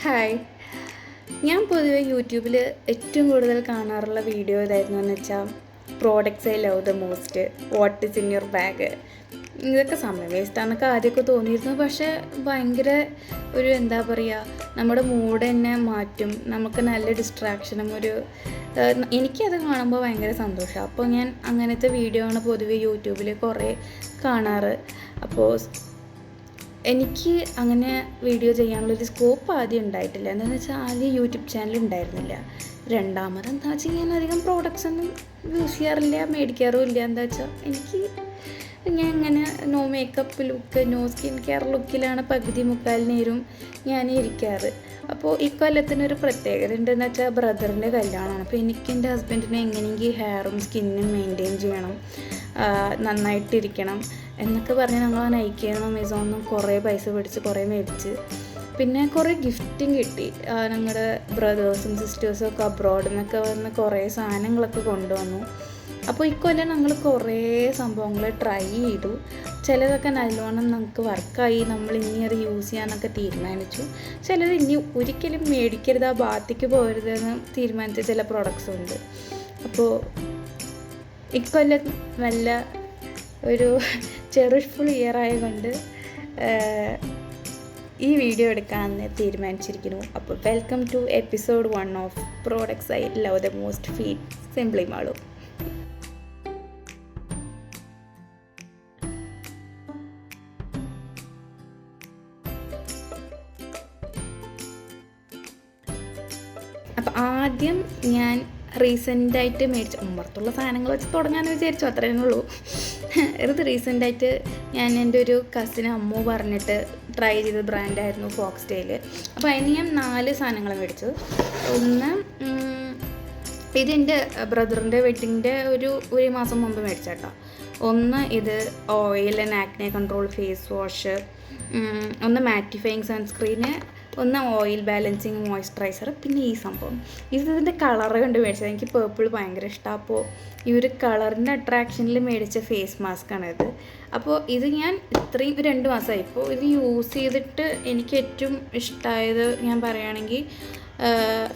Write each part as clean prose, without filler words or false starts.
Hi. ഞാൻ പൊതുവെ യൂട്യൂബിൽ ഏറ്റവും കൂടുതൽ കാണാറുള്ള വീഡിയോ ഏതായിരുന്നു എന്ന് വെച്ചാൽ products I love the most, what is in your bag. ഇതൊക്കെ സമയം വേസ്റ്റാന്നൊക്കെ ആദ്യമൊക്കെ തോന്നിയിരുന്നു. പക്ഷേ ഭയങ്കര എന്താ പറയുക, നമ്മുടെ മൂഡ് തന്നെ മാറ്റും. നമുക്ക് നല്ല ഡിസ്ട്രാക്ഷനും എനിക്കത് കാണുമ്പോൾ ഭയങ്കര സന്തോഷമാണ്. അപ്പോൾ ഞാൻ അങ്ങനത്തെ വീഡിയോ ആണ് പൊതുവെ യൂട്യൂബിൽ കുറേ കാണാറ്. അപ്പോൾ എനിക്ക് അങ്ങനെ വീഡിയോ ചെയ്യാനുള്ളൊരു സ്കോപ്പ് ആദ്യം ഉണ്ടായിട്ടില്ല. എന്താണെന്ന് വെച്ചാൽ ആദ്യം യൂട്യൂബ് ചാനൽ ഉണ്ടായിരുന്നില്ല. രണ്ടാമതെന്താ വെച്ചാൽ ഞാൻ അധികം പ്രോഡക്റ്റ്സ് ഒന്നും യൂസ് ചെയ്യാറില്ല, മേടിക്കാറും ഇല്ല. എന്താ വെച്ചാൽ ഞാൻ ഇങ്ങനെ no makeup look, no skin care ലുക്കിലാണ് പകുതി മുക്കാൽ നേരം ഞാൻ ഇരിക്കാറ്. അപ്പോൾ ഈ കൊല്ലത്തിനൊരു പ്രത്യേകത ഉണ്ടെന്ന് വെച്ചാൽ ബ്രദറിൻ്റെ കല്യാണമാണ്. അപ്പോൾ എനിക്ക് എൻ്റെ ഹസ്ബൻഡിനെ എങ്ങനെയെങ്കിൽ ഹെയറും സ്കിന്നും മെയിൻറ്റെയിൻ ചെയ്യണം, നന്നായിട്ടിരിക്കണം എന്നൊക്കെ പറഞ്ഞ് ഞങ്ങൾ നയിക്കണം. അമേസോണിൽ നിന്ന് കുറേ പൈസ പിടിച്ച് കുറേ മേടിച്ച്, പിന്നെ കുറേ ഗിഫ്റ്റും കിട്ടി. ഞങ്ങളുടെ ബ്രദേഴ്സും സിസ്റ്റേഴ്സും ഒക്കെ അബ്രോഡിൽ നിന്നൊക്കെ വന്ന് കുറേ സാധനങ്ങളൊക്കെ കൊണ്ടുവന്നു. അപ്പോൾ ഇക്കൊല്ലം ഞങ്ങൾ കുറേ സംഭവങ്ങൾ ട്രൈ ചെയ്തു. ചിലതൊക്കെ നല്ലോണം നമുക്ക് വർക്കായി, നമ്മൾ ഇനി അത് യൂസ് ചെയ്യാനൊക്കെ തീരുമാനിച്ചു. ചിലത് ഇനി ഒരിക്കലും മേടിക്കരുത്, ആ ഭാഗത്തേക്ക് പോകരുതെന്ന് തീരുമാനിച്ച ചില പ്രോഡക്ട്സും ഉണ്ട്. അപ്പോൾ ഇക്കൊല്ലം നല്ല ഒരു ചെറിഷ്ഫുൾ ഇയർ ആയതുകൊണ്ട് ഈ വീഡിയോ എടുക്കാമെന്ന് തീരുമാനിച്ചിരിക്കുന്നു. അപ്പോൾ welcome to episode 1 of products I love the most feed simply Malu. അപ്പോൾ ആദ്യം ഞാൻ റീസെൻ്റായിട്ട് മേടിച്ച പുറത്തുള്ള സാധനങ്ങൾ വെച്ച് തുടങ്ങാമെന്ന് വിചാരിച്ചു, അത്രയേ ഉള്ളൂ. ഇത് റീസെൻ്റായിട്ട് ഞാൻ എൻ്റെ ഒരു കസിന് അമ്മു പറഞ്ഞിട്ട് ട്രൈ ചെയ്ത ബ്രാൻഡായിരുന്നു ഫോക്സ് ടെയിൽ. അപ്പോൾ അതിന് ഞാൻ 4 സാധനങ്ങൾ മേടിച്ചു. ഒന്ന്, ഇതെൻ്റെ ബ്രദറിൻ്റെ വെഡ്ഡിങ്ങിൻ്റെ ഒരു മാസം മുമ്പ് മേടിച്ചേട്ടോ. ഒന്ന് ഇത് oil and acne control face wash, ഒന്ന് മാറ്റിഫൈങ് സൺസ്ക്രീന്, ഒന്ന് ഓയിൽ ബാലൻസിങ് മോയ്സ്ചറൈസർ, പിന്നെ ഈ സംഭവം. ഇതിൻ്റെ കളറ് കണ്ട് മേടിച്ചത്. എനിക്ക് പേർപ്പിൾ ഭയങ്കര ഇഷ്ടമാണ്. അപ്പോൾ ഈ ഒരു കളറിൻ്റെ അട്രാക്ഷനിൽ മേടിച്ച ഫേസ് മാസ്കാണിത്. അപ്പോൾ ഇത് ഞാൻ ഇത്രയും 2 മാസമായി ഇപ്പോൾ ഇത് യൂസ് ചെയ്തിട്ട് എനിക്ക് ഏറ്റവും ഇഷ്ടമായത് ഞാൻ പറയുകയാണെങ്കിൽ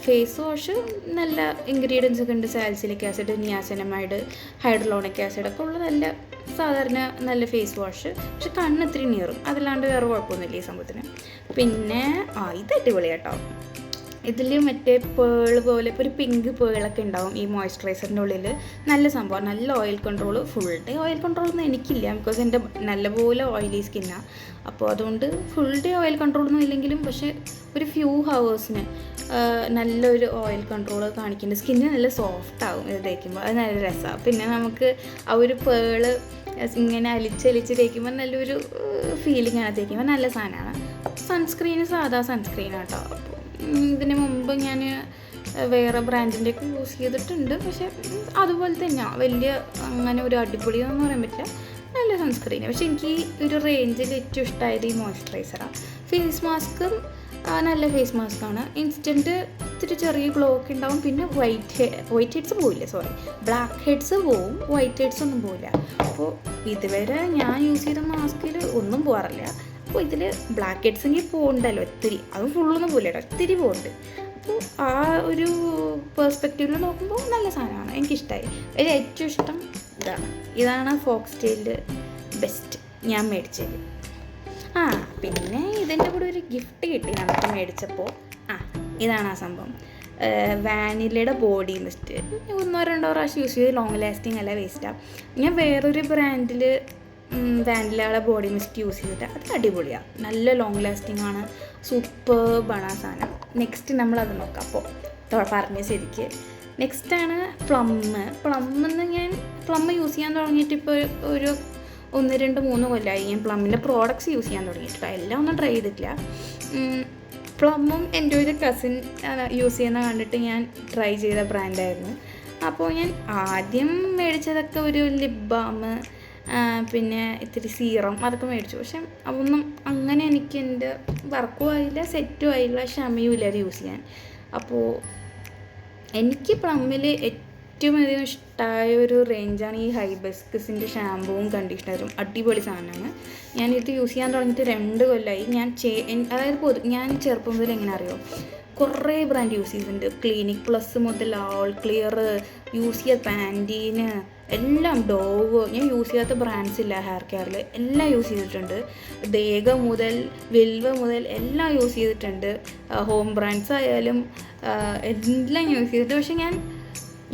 ഫേസ് വാഷ് നല്ല ഇൻഗ്രീഡിയൻസ് ഒക്കെ ഉണ്ട്. സാലിസിലിക് ആസിഡ്, നിയാസിനമൈഡ്, ഹൈഡ്രോളോണിക് ആസിഡ് ഒക്കെ ഉള്ള നല്ല സാധാരണ നല്ല ഫേസ് വാഷ്. പക്ഷെ കണ്ണ് ഇത്തിരി നീറും, അതല്ലാണ്ട് വേറെ കുഴപ്പമൊന്നുമില്ല ഈ സംഭവത്തിന്. പിന്നെ ഇത് അടിപൊളിയാട്ടോ. ഇതിൽ മറ്റേ പേൾ പോലെ ഇപ്പോൾ ഒരു പിങ്ക് പേളൊക്കെ ഉണ്ടാവും ഈ മോയ്സ്ചറൈസറിൻ്റെ ഉള്ളിൽ. നല്ല സംഭവം, നല്ല oil control. Full day oil control ഒന്നും എനിക്കില്ല, ബിക്കോസ് എൻ്റെ നല്ലപോലെ ഓയിലി സ്കിന്നാണ്. അപ്പോൾ അതുകൊണ്ട് ഫുൾ ഡേ ഓയിൽ കൺട്രോൾ ഒന്നും ഇല്ലെങ്കിലും പക്ഷേ ഒരു ഫ്യൂ ഹവേഴ്സിന് നല്ലൊരു ഓയിൽ കൺട്രോൾ കാണിക്കുന്നുണ്ട്. സ്കിന്ന് നല്ല സോഫ്റ്റ് ആവും ഇത് തേക്കുമ്പോൾ, അത് നല്ല രസമാണ്. പിന്നെ നമുക്ക് ആ ഒരു പേള് ഇങ്ങനെ അലിച്ച് തേക്കുമ്പോൾ നല്ലൊരു ഫീലിംഗ് ആണ്. തേക്കുമ്പോൾ നല്ല സാധനമാണ്. സൺസ്ക്രീന് സാധാ സൺസ്ക്രീനാണ് കേട്ടോ. അപ്പോൾ ഇതിന് മുമ്പ് ഞാൻ വേറെ ബ്രാൻഡിൻ്റെയൊക്കെ യൂസ് ചെയ്തിട്ടുണ്ട്, പക്ഷേ അതുപോലെ തന്നെയാണ്. വലിയ അങ്ങനെ ഒരു അടിപൊളിയെന്ന് പറയാൻ പറ്റില്ല, നല്ല സൺസ്ക്രീന്. പക്ഷേ എനിക്ക് ഒരു റേഞ്ചിൽ ഏറ്റവും ഇഷ്ടമായത് ഈ മോയ്സ്ചറൈസറാണ്. ഫേസ് മാസ്കും നല്ല ഫേസ് മാസ്കാണ്. ഇൻസ്റ്റൻറ്റ് ഇത്തിരി ചെറിയ ഗ്ലോ ഒക്കെ ഉണ്ടാവും. പിന്നെ വൈറ്റ് ഹെഡ്സ് പോവില്ല, ബ്ലാക്ക് ഹെഡ്സ് പോവും, വൈറ്റ് ഹെഡ്സ് ഒന്നും പോവില്ല. അപ്പോൾ ഇതുവരെ ഞാൻ യൂസ് ചെയ്ത മാസ്കിൽ ഒന്നും പോകാറില്ല. അപ്പോൾ ഇതിൽ ബ്ലാക്ക് ഹെഡ്സ് എങ്കിൽ പോകണ്ടല്ലോ ഒത്തിരി, അതും ഫുള്ളൊന്നും പോകില്ല കേട്ടോ, ഒത്തിരി പോകുന്നുണ്ട്. അപ്പോൾ ആ ഒരു പെർസ്പെക്റ്റീവിൽ നോക്കുമ്പോൾ നല്ല സാധനമാണ്, എനിക്കിഷ്ടമായി. അതിൽ ഏറ്റവും ഇഷ്ടം ഇതാണ് ഫോക്സ് ടെയിൽ ബെസ്റ്റ് ഞാൻ മേടിച്ചത്. പിന്നെ ഇതിൻ്റെ കൂടെ ഒരു ഗിഫ്റ്റ് കിട്ടി നമുക്ക് മേടിച്ചപ്പോൾ. ഇതാണ് ആ സംഭവം, വാനിലയുടെ ബോഡി മിസ്റ്റ്. 1-2 പ്രാവശ്യം യൂസ് ചെയ്ത് ലോങ് ലാസ്റ്റിംഗ് അല്ല, വേസ്റ്റാണ്. ഞാൻ വേറൊരു ബ്രാൻഡിൽ വാനിലയുടെ ബോഡി മിസ്റ്റ് യൂസ് ചെയ്തിട്ട് അത് അടിപൊളിയാണ്, നല്ല ലോങ് ലാസ്റ്റിംഗ് ആണ്, സൂപ്പർബാണ് ആ സാധനം. നെക്സ്റ്റ് നമ്മളത് നോക്കാം. അപ്പോൾ പറഞ്ഞ ശരിക്ക് നെക്സ്റ്റാണ് പ്ലമ്മെന്ന് ഞാൻ യൂസ് ചെയ്യാൻ തുടങ്ങിയിട്ട് ഇപ്പോൾ ഒരു 1-2-3 കൊല്ലമായി ഞാൻ പ്ലമ്മിൻ്റെ പ്രോഡക്റ്റ്സ് യൂസ് ചെയ്യാൻ തുടങ്ങിയിട്ടോ. എല്ലാം ഒന്നും ട്രൈ ചെയ്തിട്ടില്ല. പ്ലമ്മും എൻ്റെ ഒരു കസിൻ യൂസ് ചെയ്യുന്ന കണ്ടിട്ട് ഞാൻ ട്രൈ ചെയ്ത ബ്രാൻഡായിരുന്നു. അപ്പോൾ ഞാൻ ആദ്യം മേടിച്ചതൊക്കെ ഒരു ലിപ് ബാം, പിന്നെ ഇത്തിരി സീറം, അതൊക്കെ മേടിച്ചു. പക്ഷെ അതൊന്നും അങ്ങനെ എനിക്ക് എൻ്റെ വർക്കും ആയില്ല, സെറ്റും ആയില്ല, ക്ഷമയും ഇല്ല അത് യൂസ് ചെയ്യാൻ. അപ്പോൾ എനിക്ക് പ്ലമ്മിൽ ഏറ്റവും ഏറ്റവും അധികം ഇഷ്ടമായ ഒരു റേഞ്ചാണ് ഈ ഹൈബിസ്കസിൻ്റെ ഷാമ്പുവും കണ്ടീഷണറും. അടിപൊളി സാധനമാണ്. ഞാനിത് യൂസ് ചെയ്യാൻ തുടങ്ങിയിട്ട് 2 കൊല്ലമായി. ഞാൻ ചെറുപ്പം മുതൽ എങ്ങനെ അറിയോ, കുറേ ബ്രാൻഡ് യൂസ് ചെയ്തിട്ടുണ്ട്. ക്ലിനിക് പ്ലസ് മുതൽ ആൾ ക്ലിയർ യൂസ് ചെയ്ത, പാൻറ്റീന് എല്ലാം, ഡോവ്, ഞാൻ യൂസ് ചെയ്യാത്ത ബ്രാൻഡ്സ് ഇല്ല ഹെയർ കെയറിൽ, എല്ലാം യൂസ് ചെയ്തിട്ടുണ്ട്. ദേഗ മുതൽ വിൽവ മുതൽ എല്ലാം യൂസ് ചെയ്തിട്ടുണ്ട്. ഹോം ബ്രാൻഡ്സ് ആയാലും എല്ലാം യൂസ് ചെയ്തിട്ട്. പക്ഷെ ഞാൻ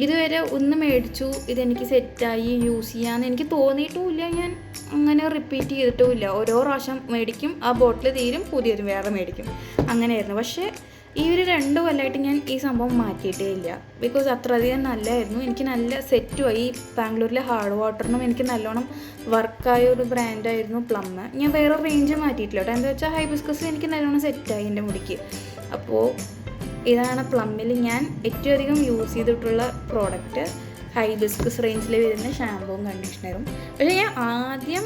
ഇതുവരെ ഒന്ന് മേടിച്ചു, ഇതെനിക്ക് സെറ്റായി യൂസ് ചെയ്യാമെന്ന് എനിക്ക് തോന്നിയിട്ടുമില്ല. ഞാൻ അങ്ങനെ റിപ്പീറ്റ് ചെയ്തിട്ടുമില്ല. ഓരോ പ്രാവശ്യം മേടിക്കും, ആ ബോട്ടിൽ തീരും, പുതിയൊരു വേറെ മേടിക്കും, അങ്ങനെയായിരുന്നു. പക്ഷേ ഈ ഒരു 2 കൊല്ലമായിട്ട് ഞാൻ ഈ സംഭവം മാറ്റിയിട്ടേ ഇല്ല. ബിക്കോസ് അത്രയധികം നല്ലതായിരുന്നു. എനിക്ക് നല്ല സെറ്റുമായി. ബാംഗ്ലൂരിലെ ഹാർഡ് വാട്ടറിനും എനിക്ക് നല്ലോണം വർക്കായ ഒരു ബ്രാൻഡായിരുന്നു പ്ലം. ഞാൻ വേറെ റേഞ്ച് മാറ്റിയിട്ടില്ല കേട്ടോ. എന്താ വെച്ചാൽ ഹൈബിസ്കസ് എനിക്ക് നല്ലോണം സെറ്റായി എൻ്റെ മുടിക്ക്. അപ്പോൾ ഇതാണ് പ്ലമ്മിൽ ഞാൻ ഏറ്റവും അധികം യൂസ് ചെയ്തിട്ടുള്ള പ്രോഡക്റ്റ്. ഹൈബിസ്കസ് റേഞ്ചിൽ വരുന്ന ഷാമ്പുവും കണ്ടീഷണറും. പക്ഷേ ഞാൻ ആദ്യം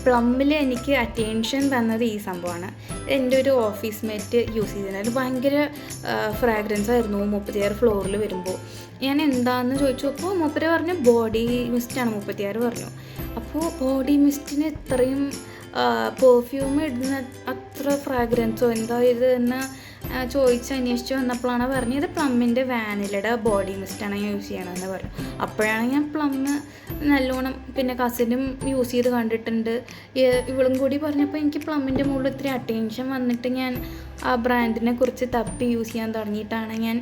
പ്ലമ്മിൽ എനിക്ക് അറ്റൻഷൻ തന്നത് ഈ സംഭവമാണ്. എൻ്റെ ഒരു ഓഫീസ് മേറ്റ് യൂസ് ചെയ്തിരുന്നത്. ഭയങ്കര ഫ്രാഗ്രൻസ് ആയിരുന്നു 36 ഫ്ലോറിൽ വരുമ്പോൾ. ഞാൻ എന്താണെന്ന് ചോദിച്ചപ്പോൾ മൂപ്പര് പറഞ്ഞു ബോഡി മിസ്റ്റാണ്. 36 പറഞ്ഞു. അപ്പോൾ ബോഡി മിസ്റ്റിന് ഇത്രയും പെർഫ്യൂം ഇടുന്ന അത്ര ഫ്രാഗ്രൻസോ എന്താ ഇത് എന്ന് അന്വേഷിച്ച് വന്നപ്പോഴാണ് പറഞ്ഞത് പ്ലമ്മിൻ്റെ വാനിലയുടെ ബോഡി മിസ്റ്റാണ് ഞാൻ യൂസ് ചെയ്യണമെന്ന് പറഞ്ഞു. അപ്പോഴാണ് ഞാൻ പ്ലം നല്ലോണം, പിന്നെ കസിനും യൂസ് ചെയ്ത് കണ്ടിട്ടുണ്ട്. ഇവളും കൂടി പറഞ്ഞപ്പോൾ എനിക്ക് പ്ലമ്മിൻ്റെ മുകളിൽ ഇത്തിരി അറ്റൻഷൻ വന്നിട്ട് ഞാൻ ആ ബ്രാൻഡിനെ കുറിച്ച് തപ്പി യൂസ് ചെയ്യാൻ തുടങ്ങിയിട്ടാണ് ഞാൻ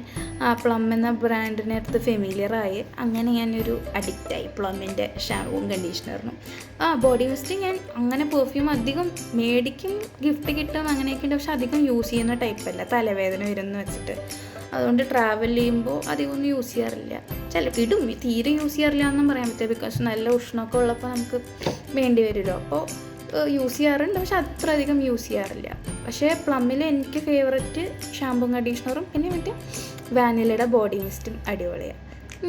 ആ പ്ലം എന്ന ബ്രാൻഡിനെ അടുത്ത് ഫെമിലിയറായി. അങ്ങനെ ഞാനൊരു അഡിക്റ്റായി പ്ലമ്മിൻ്റെ ഷാമ്പുവും കണ്ടീഷണറിനും. ബോഡി മിസ്റ്റ് ഞാൻ അങ്ങനെ പെർഫ്യൂം അധികം മേടിക്കും, ഗിഫ്റ്റ് കിട്ടും, അങ്ങനെയൊക്കെ ഉണ്ട്. പക്ഷെ അധികം യൂസ് ചെയ്യുന്ന ടൈപ്പല്ല, തലവേദന വരുമെന്ന് വെച്ചിട്ട്. അതുകൊണ്ട് ട്രാവൽ ചെയ്യുമ്പോൾ അധികം ഒന്നും യൂസ് ചെയ്യാറില്ല. ചിലപ്പോൾ ഇടും, തീരെ യൂസ് ചെയ്യാറില്ല എന്നും പറയാൻ പറ്റില്ല. ബിക്കോസ് നല്ല ഉഷ്ണമൊക്കെ ഉള്ളപ്പോൾ നമുക്ക് വേണ്ടി വരുമല്ലോ. അപ്പോൾ യൂസ് ചെയ്യാറുണ്ട്, പക്ഷെ അത്ര അധികം യൂസ് ചെയ്യാറില്ല. പക്ഷേ പ്ലമ്മിൽ എനിക്ക് ഫേവററ്റ് ഷാമ്പും കണ്ടീഷണറും പിന്നെ മറ്റേ വാനിലയുടെ ബോഡി മിസ്റ്റും അടിപൊളിയാണ്.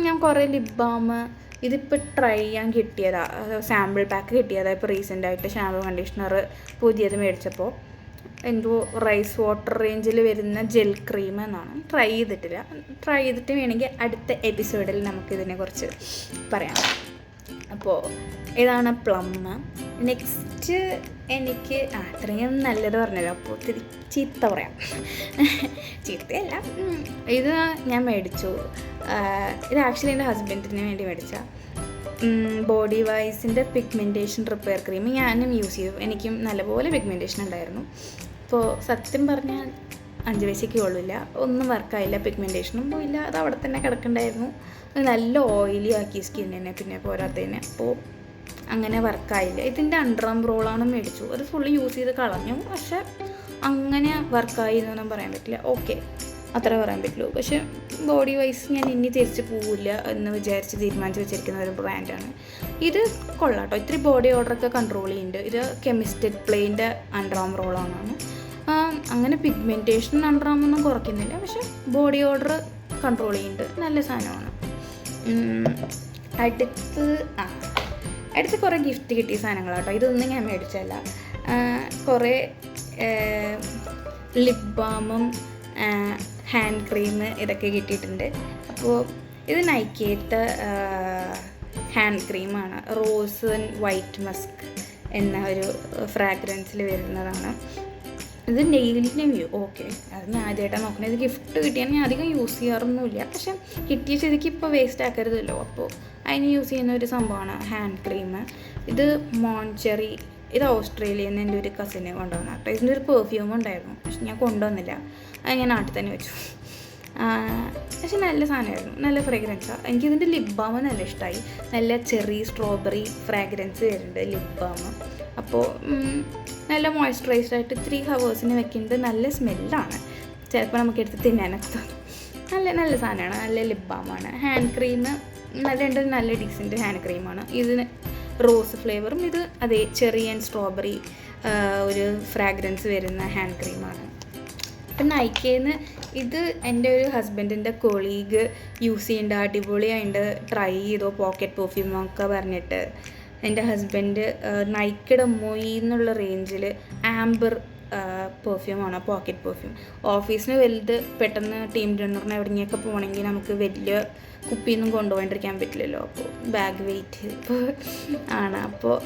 ഞാൻ കുറേ ലിപ് ബാം ഇതിപ്പോൾ ട്രൈ ചെയ്യാൻ കിട്ടിയതാണ്, സാമ്പിൾ പാക്ക് കിട്ടിയതാണ്. ഇപ്പോൾ റീസെൻ്റായിട്ട് ഷാമ്പു കണ്ടീഷണർ പുതിയത് മേടിച്ചപ്പോൾ എന്തോ റൈസ് വാട്ടർ റേഞ്ചിൽ വരുന്ന ജെൽ ക്രീം എന്നാണ്. ട്രൈ ചെയ്തിട്ട് വേണമെങ്കിൽ അടുത്ത എപ്പിസോഡിൽ നമുക്കിതിനെക്കുറിച്ച് പറയാം. അപ്പോൾ ഇതാണ് പ്ലം. നെക്സ്റ്റ് എനിക്ക് അത്രയും നല്ലത് പറഞ്ഞല്ലോ, അപ്പോൾ ഒത്തിരി ചീത്ത പറയാം. ചീത്തയല്ല, ഇത് ഞാൻ മേടിച്ചു. ഇത് ആക്ച്വലി എൻ്റെ ഹസ്ബൻഡിന് വേണ്ടി മേടിച്ച ബോഡി വൈസിൻ്റെ പിഗ്മെൻറ്റേഷൻ റിപ്പയർ ക്രീം ഞാനും യൂസ് ചെയ്തു. എനിക്കും നല്ലപോലെ പിഗ്മെൻറ്റേഷൻ ഉണ്ടായിരുന്നു. അപ്പോൾ സത്യം പറഞ്ഞാൽ 5 പൈസയ്ക്ക് കൊള്ളില്ല, ഒന്നും വർക്കായില്ല, പിഗ്മെൻറ്റേഷനും പോയില്ല, അത് അവിടെ തന്നെ കിടക്കണ്ടായിരുന്നു. നല്ല ഓയിലി ആക്കി സ്കിന്നിനെ, പിന്നെ പോരാത്തതിനെ. അപ്പോൾ അങ്ങനെ വർക്കായില്ല. ഇതിൻ്റെ അണ്ടർആം റോളാണ് മേടിച്ചു. അത് ഫുള്ള് യൂസ് ചെയ്ത് കളഞ്ഞു. പക്ഷെ അങ്ങനെ വർക്കായി എന്നൊന്നും പറയാൻ പറ്റില്ല. ഓക്കെ, അത്ര പറയാൻ പറ്റുള്ളൂ. പക്ഷെ ബോഡി വൈസ് ഞാൻ ഇനി തിരിച്ച് പോവില്ല എന്ന് വിചാരിച്ച് തീരുമാനിച്ച് വെച്ചിരിക്കുന്ന ഒരു ബ്രാൻഡാണ് ഇത്. കൊള്ളാട്ടോ, ഇത്തിരി ബോഡി ഓർഡറൊക്കെ കൺട്രോൾ ചെയ്യുന്നുണ്ട്. ഇത് കെമിസ്റ്റഡ് പ്ലെയിൻ്റെ അണ്ടർആം റോളാണ്. അങ്ങനെ പിഗ്മെൻറ്റേഷൻ അണ്ടർആമൊന്നും കുറയ്ക്കുന്നില്ല, പക്ഷെ ബോഡി ഓർഡർ കൺട്രോൾ ചെയ്യുന്നുണ്ട്. നല്ല സാധനമാണ്. അടുത്ത് കുറേ ഗിഫ്റ്റ് കിട്ടിയ സാധനങ്ങളാട്ടോ. ഇതൊന്നും ഞാൻ മേടിച്ചല്ല. കുറേ ലിപ് ബാമും ഹാൻഡ് ക്രീം ഇതൊക്കെ കിട്ടിയിട്ടുണ്ട്. അപ്പോൾ ഇത് നൈക്കത്തെ ഹാൻഡ് ക്രീമാണ്. റോസ് ആൻഡ് വൈറ്റ് മസ്ക് എന്ന ഒരു ഫ്രാഗ്രൻസിൽ വരുന്നതാണ്. ഇത് നെയിലിന് വ്യൂ. ഓക്കെ, അത് ഞാൻ ആദ്യമായിട്ടാണ് നോക്കുന്നത്. ഇത് ഗിഫ്റ്റ് കിട്ടിയാൽ ഞാൻ അധികം യൂസ് ചെയ്യാറൊന്നുമില്ല, പക്ഷെ കിട്ടിയ സ്ഥിതിക്ക് ഇപ്പോൾ വേസ്റ്റ് ആക്കരുതല്ലോ. അപ്പോൾ അതിന് യൂസ് ചെയ്യുന്ന ഒരു സംഭവമാണ് ഹാൻഡ് ക്രീം. ഇത് മോൺചെറി, ഇത് ഓസ്ട്രേലിയയിൽ നിന്ന് എൻ്റെ ഒരു കസിനെ കൊണ്ടുവന്ന കേട്ടോ. ഇതിൻ്റെ ഒരു പെർഫ്യൂം ഉണ്ടായിരുന്നു, പക്ഷെ ഞാൻ കൊണ്ടുവന്നില്ല, അത് ഞാൻ നാട്ടിൽ തന്നെ വെച്ചു. പക്ഷെ നല്ല സാധനമായിരുന്നു, നല്ല ഫ്രാഗ്രൻസാണ്. എനിക്കിതിൻ്റെ ലിപ് ബാം നല്ല ഇഷ്ടമായി. നല്ല ചെറി സ്ട്രോബെറി ഫ്രാഗ്രൻസ് വരുന്നുണ്ട് ലിപ് ബാം. അപ്പോൾ നല്ല മോയ്സ്ചറൈസ്ഡ് ആയിട്ട് 3 ഹവേഴ്സിന് വെക്കുന്നത് നല്ല സ്മെല്ലാണ്. ചിലപ്പോൾ നമുക്ക് എടുത്ത് തിന്നാനൊക്കെ തോന്നും. നല്ല സാധനമാണ്, നല്ല ലിപ് ബാമാണ്. ഹാൻഡ് ക്രീം നല്ല ഡീസൻറ്റ് ഹാൻഡ് ക്രീമാണ്. ഇതിന് റോസ് ഫ്ലേവറും, ഇത് അതേ ചെറി ആൻഡ് സ്ട്രോബെറി ഒരു ഫ്രാഗ്രൻസ് വരുന്ന ഹാൻഡ് ക്രീമാണ്. അപ്പം നൈക്കയിൽ ഇത് എൻ്റെ ഒരു ഹസ്ബൻഡിൻ്റെ കൊളീഗ് യൂസ് ചെയ്യേണ്ട, അടിപൊളിയായിട്ട് ട്രൈ ചെയ്തോ പോക്കറ്റ് പെർഫ്യൂമൊക്കെ പറഞ്ഞിട്ട്. എൻ്റെ ഹസ്ബൻഡ് നൈക്കയുടെ മൊയ് എന്നുള്ള റേഞ്ചിൽ ആംബർ പെർഫ്യൂമാണ്, പോക്കറ്റ് പെർഫ്യൂം. ഓഫീസിന് വലുത് പെട്ടെന്ന് ടീം ഡിന്നറിന് എവിടെയെങ്കിലൊക്കെ പോകണമെങ്കിൽ നമുക്ക് വലിയ കുപ്പിയൊന്നും കൊണ്ടുപോകാണ്ടിരിക്കാൻ പറ്റില്ലല്ലോ. അപ്പോൾ ബാഗ് വെയിറ്റ് ആണ്. അപ്പോൾ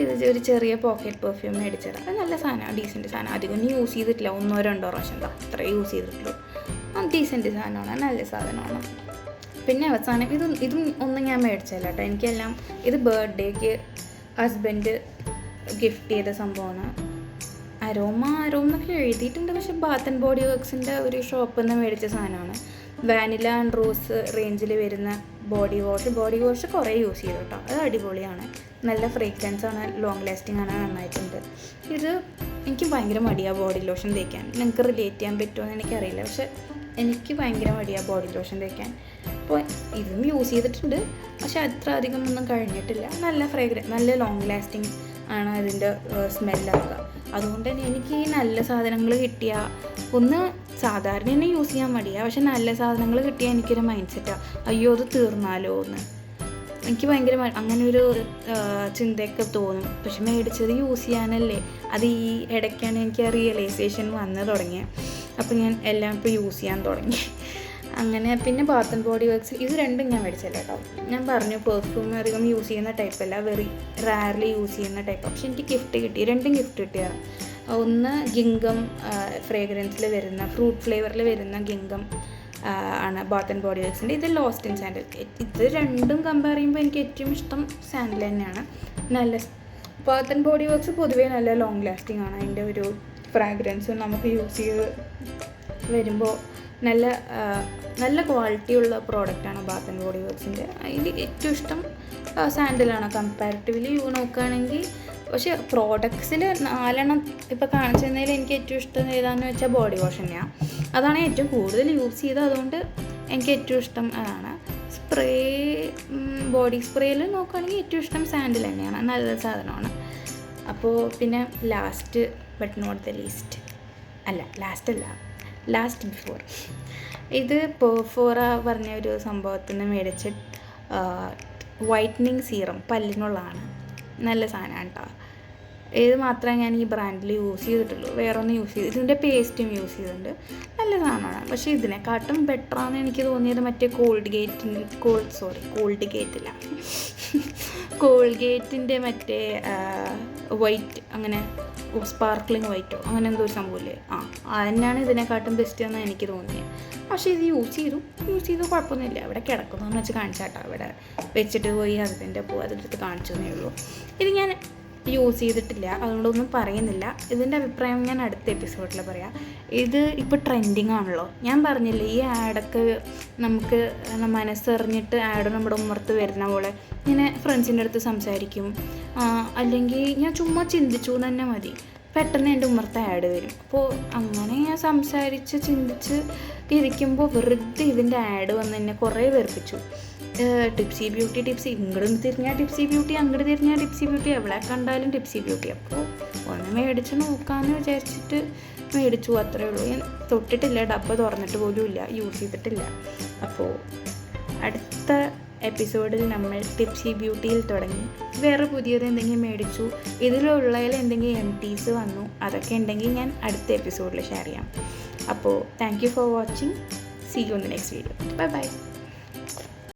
ഇത് ഒരു ചെറിയ പോക്കറ്റ് പെർഫ്യൂം മേടിച്ചത്. അത് നല്ല സാധനമാണ്, ഡീസൻറ്റ് സാധനം. അധികം യൂസ് ചെയ്തിട്ടില്ല, 1-2 പ്രാവശ്യം അത്രേ യൂസ് ചെയ്തിട്ടുള്ളൂ. ഡീസൻറ്റ് സാധനമാണ്, നല്ല സാധനമാണ്. പിന്നെ അവസാനം ഇതും ഒന്നും ഞാൻ മേടിച്ചല്ല കേട്ടോ. എനിക്കെല്ലാം ഇത് ബർത്ത്ഡേക്ക് ഹസ്ബൻഡ് ഗിഫ്റ്റ് ചെയ്ത സംഭവമാണ്. അരോമ എന്നൊക്കെ എഴുതിയിട്ടുണ്ട്, പക്ഷെ ബാത്ത് ആൻഡ് ബോഡി വർക്ക്സിൻ്റെ ഒരു ഷോപ്പിൽ നിന്ന് മേടിച്ച സാധനമാണ്. വാനില ആൻഡ് റോസ് റേഞ്ചിൽ വരുന്ന ബോഡി വാഷ് കുറേ യൂസ് ചെയ്തു കേട്ടോ. അത് അടിപൊളിയാണ്, നല്ല ഫ്രേഗ്രൻസ് ആണ്, ലോങ് ലാസ്റ്റിംഗ് ആണ്, നന്നായിട്ടുണ്ട്. ഇത് എനിക്ക് ഭയങ്കര മടിയാണ് ബോഡി ലോഷൻ തേക്കാൻ. നിങ്ങൾക്ക് റിലേറ്റ് ചെയ്യാൻ പറ്റുമോ എന്ന് എനിക്കറിയില്ല, പക്ഷെ എനിക്ക് ഭയങ്കര മടിയാണ് ബോഡി ലോഷൻ തേക്കാൻ. അപ്പോൾ ഇതും യൂസ് ചെയ്തിട്ടുണ്ട്, പക്ഷെ അത്ര അധികം ഒന്നും കഴിഞ്ഞിട്ടില്ല. നല്ല ലോങ് ലാസ്റ്റിംഗ് ആണ് അതിൻ്റെ സ്മെല്ലൊക്കെ. അതുകൊണ്ട് തന്നെ എനിക്ക് ഈ നല്ല സാധനങ്ങൾ കിട്ടിയാൽ ഒന്ന് സാധാരണ തന്നെ യൂസ് ചെയ്യാൻ മടിയാണ്, പക്ഷെ നല്ല സാധനങ്ങൾ കിട്ടിയാൽ എനിക്കൊരു മൈൻഡ് സെറ്റാണ്, അയ്യോ അത് തീർന്നാലോ എന്ന്. എനിക്ക് ഭയങ്കര അങ്ങനെ ഒരു ചിന്തയൊക്കെ തോന്നും. പക്ഷെ മേടിച്ചത് യൂസ് ചെയ്യാനല്ലേ. അത് ഈ ഇടയ്ക്കാണ് എനിക്ക് റിയലൈസേഷൻ വന്ന് തുടങ്ങിയത്. അപ്പോൾ ഞാൻ എല്ലാം ഇപ്പോൾ യൂസ് ചെയ്യാൻ തുടങ്ങി. അങ്ങനെ പിന്നെ ബാത്ത് ആൻഡ് ബോഡി വർക്ക്സ് ഇത് രണ്ടും ഞാൻ മേടിച്ചല്ല കേട്ടോ. ഞാൻ പറഞ്ഞു പെർഫ്യൂം അധികം യൂസ് ചെയ്യുന്ന ടൈപ്പല്ല, വെറി റയർലി യൂസ് ചെയ്യുന്ന ടൈപ്പ്. പക്ഷെ എനിക്ക് ഗിഫ്റ്റ് കിട്ടി, രണ്ടും ഗിഫ്റ്റ് കിട്ടിയാണ്. ഒന്ന് ഗിങ്കം ഫ്രേഗ്രൻസിൽ വരുന്ന, ഫ്രൂട്ട് ഫ്ലേവറിൽ വരുന്ന ഗിങ്കം ആണ് ബാത്ത് ആൻഡ് ബോഡി വർക്ക്സിൻ്റെ. ഇത് ലോസ്റ്റ് ഇൻ സാൻഡൽ. ഇത് രണ്ടും കമ്പയർ ചെയ്യുമ്പോൾ എനിക്ക് ഏറ്റവും ഇഷ്ടം സാൻഡൽ തന്നെയാണ്. നല്ല ബാത്ത് ആൻഡ് ബോഡി വർക്ക്സ് പൊതുവേ നല്ല ലോങ് ലാസ്റ്റിംഗ് ആണ്. അതിൻ്റെ ഒരു ഫ്രാഗ്രൻസും നമുക്ക് യൂസ് ചെയ്ത് വരുമ്പോൾ നല്ല ക്വാളിറ്റിയുള്ള പ്രോഡക്റ്റാണ് ബാത്ത് ആൻഡ് ബോഡി വർക്ക്സിൻ്റെ. അതിൽ ഏറ്റവും ഇഷ്ടം സാൻഡലാണ് കമ്പാരിറ്റീവ്ലി നോക്കുകയാണെങ്കിൽ. പക്ഷേ പ്രോഡക്ട്സിൽ 4 ഇപ്പോൾ കാണിച്ചു തന്നതിൽ എനിക്ക് ഏറ്റവും ഇഷ്ടം ഏതാണെന്ന് വെച്ചാൽ ബോഡി വാഷ് തന്നെയാണ്. അതാണ് ഏറ്റവും കൂടുതൽ യൂസ് ചെയ്തത്, അതുകൊണ്ട് എനിക്ക് ഏറ്റവും ഇഷ്ടം അതാണ്. ബോഡി സ്പ്രേയിൽ നോക്കുകയാണെങ്കിൽ ഏറ്റവും ഇഷ്ടം സാൻഡിൽ തന്നെയാണ്, നല്ല സാധനമാണ്. അപ്പോൾ പിന്നെ last but not the least, last before, ഇത് പെർഫോറ പറഞ്ഞ ഒരു സംഭവത്തിൽ നിന്ന് മേടിച്ച് വൈറ്റനിങ് സീറം പല്ലിനുള്ളതാണ്. നല്ല സാധനമാണ് കേട്ടോ. ഇത് മാത്രമേ ഞാൻ ഈ ബ്രാൻഡിൽ യൂസ് ചെയ്തിട്ടുള്ളൂ, വേറെ ഒന്നും യൂസ് ചെയ്ത്. ഇതിൻ്റെ പേസ്റ്റും യൂസ് ചെയ്തിട്ടുണ്ട്, നല്ല സാധനമാണ്. പക്ഷേ ഇതിനെക്കാട്ടും ബെറ്ററാണെന്ന് എനിക്ക് തോന്നിയത് മറ്റേ കോൾഗേറ്റിൻ്റെ മറ്റേ വൈറ്റ്, അങ്ങനെ സ്പാർക്ലിങ് വൈറ്റോ അങ്ങനെ എന്തോ ഒരു സംഭവമില്ലേ, അതന്നെയാണ് ഇതിനെക്കാട്ടും ബെസ്റ്റ് എന്നാണ് എനിക്ക് തോന്നിയത്. പക്ഷേ ഇത് യൂസ് ചെയ്തു കുഴപ്പമൊന്നുമില്ല. ഇവിടെ കിടക്കുന്നതെന്ന് വെച്ച് കാണിച്ചാട്ടോ, ഇവിടെ വെച്ചിട്ട് പോയി ഹസ്ബൻഡ് അതെടുത്ത് കാണിച്ചതേ ഉള്ളൂ. ഇത് ഞാൻ യൂസ് ചെയ്തിട്ടില്ല, അതുകൊണ്ടൊന്നും പറയുന്നില്ല. ഇതിൻ്റെ അഭിപ്രായം ഞാൻ അടുത്ത എപ്പിസോഡിൽ പറയാം. ഇത് ഇപ്പോൾ ട്രെൻഡിങ് ആണല്ലോ, ഞാൻ പറഞ്ഞില്ലേ ഈ ആഡൊക്കെ നമുക്ക് മനസ്സറിഞ്ഞിട്ട് ആഡ് നമ്മുടെ ഉമ്മർത്ത് വരുന്ന പോലെ ഇങ്ങനെ ഫ്രണ്ട്സിൻ്റെ അടുത്ത് സംസാരിക്കും, അല്ലെങ്കിൽ ഞാൻ ചുമ്മാ ചിന്തിച്ചു എന്ന് തന്നെ മതി, പെട്ടെന്ന് എൻ്റെ ഉമ്മർത്ത് ആഡ് വരും. അപ്പോൾ അങ്ങനെ ഞാൻ സംസാരിച്ച് ചിന്തിച്ച് ഇരിക്കുമ്പോൾ വെറുതെ ഇതിൻ്റെ ആഡ് വന്ന് എന്നെ കുറേ വെറുപ്പിച്ചു. ടിപ്സി ബ്യൂട്ടി ഇങ്ങോട്ട് തിരിഞ്ഞാൽ ടിപ്സി ബ്യൂട്ടി, അങ്ങോട്ട് തിരിഞ്ഞാൽ ടിപ്സി ബ്യൂട്ടി, എവിടെ കണ്ടാലും ടിപ്സി ബ്യൂട്ടി. അപ്പോൾ ഒന്ന് മേടിച്ച് നോക്കാമെന്ന് വിചാരിച്ചിട്ട് മേടിച്ചു, അത്രേ ഉള്ളൂ. ഞാൻ തൊട്ടിട്ടില്ല, ഡബ്ബ തുറന്നിട്ട് പോലും ഇല്ല, യൂസ് ചെയ്തിട്ടില്ല. അപ്പോൾ അടുത്ത എപ്പിസോഡിൽ നമ്മൾ ടിപ്സി ബ്യൂട്ടിയിൽ തുടങ്ങി, വേറെ പുതിയത് എന്തെങ്കിലും മേടിച്ചു, ഇതിലുള്ളതിൽ എന്തെങ്കിലും എംടീസ് വന്നു, അതൊക്കെ ഉണ്ടെങ്കിൽ ഞാൻ അടുത്ത എപ്പിസോഡിൽ ഷെയർ ചെയ്യാം. അപ്പോൾ thank you for watching. See you in the next video. By.